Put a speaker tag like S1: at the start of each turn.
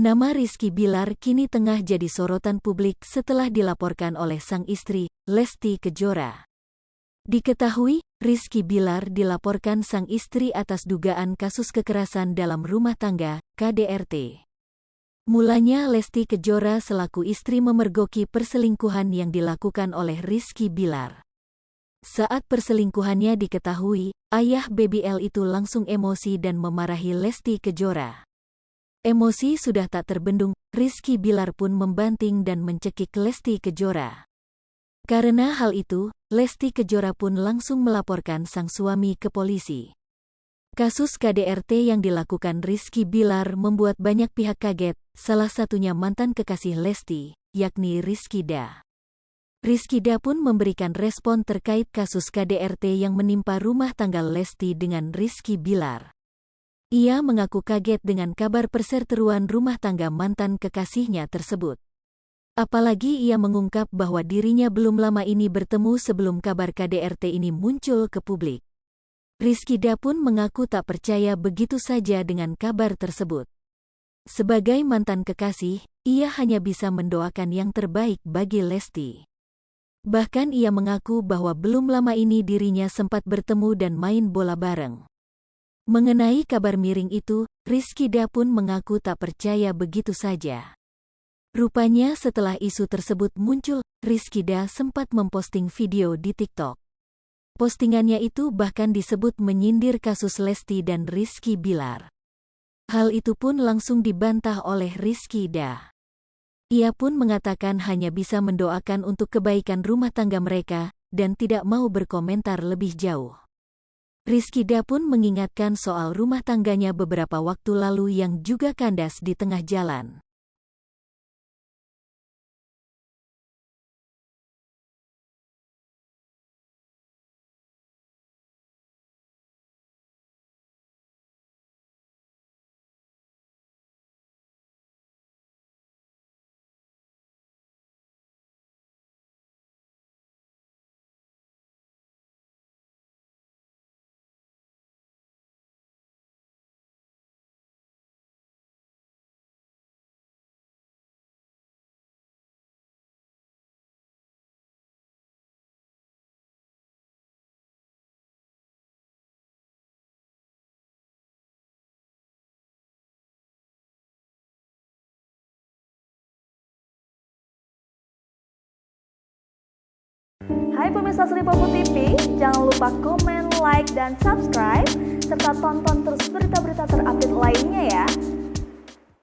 S1: Nama Rizky Bilar kini tengah jadi sorotan publik setelah dilaporkan oleh sang istri, Lesti Kejora. Diketahui, Rizky Bilar dilaporkan sang istri atas dugaan kasus kekerasan dalam rumah tangga, KDRT. Mulanya Lesti Kejora selaku istri memergoki perselingkuhan yang dilakukan oleh Rizky Bilar. Saat perselingkuhannya diketahui, ayah BBL itu langsung emosi dan memarahi Lesti Kejora. Emosi sudah tak terbendung, Rizky Bilar pun membanting dan mencekik Lesti Kejora. Karena hal itu, Lesti Kejora pun langsung melaporkan sang suami ke polisi. Kasus KDRT yang dilakukan Rizky Bilar membuat banyak pihak kaget, salah satunya mantan kekasih Lesti, yakni Rizkyda. Rizkyda pun memberikan respon terkait kasus KDRT yang menimpa rumah tangga Lesti dengan Rizky Bilar. Ia mengaku kaget dengan kabar perseteruan rumah tangga mantan kekasihnya tersebut. Apalagi ia mengungkap bahwa dirinya belum lama ini bertemu sebelum kabar KDRT ini muncul ke publik. Rizkyda pun mengaku tak percaya begitu saja dengan kabar tersebut. Sebagai mantan kekasih, ia hanya bisa mendoakan yang terbaik bagi Lesti. Bahkan ia mengaku bahwa belum lama ini dirinya sempat bertemu dan main bola bareng. Mengenai kabar miring itu, Rizkyda pun mengaku tak percaya begitu saja. Rupanya setelah isu tersebut muncul, Rizkyda sempat memposting video di TikTok. Postingannya itu bahkan disebut menyindir kasus Lesti dan Rizky Bilar. Hal itu pun langsung dibantah oleh Rizkyda. Ia pun mengatakan hanya bisa mendoakan untuk kebaikan rumah tangga mereka, dan tidak mau berkomentar lebih jauh. Rizkyda pun mengingatkan soal rumah tangganya beberapa waktu lalu yang juga kandas di tengah jalan.
S2: Hai pemirsa Sri Popo TV, jangan lupa komen, like, dan subscribe, serta tonton terus berita-berita terupdate lainnya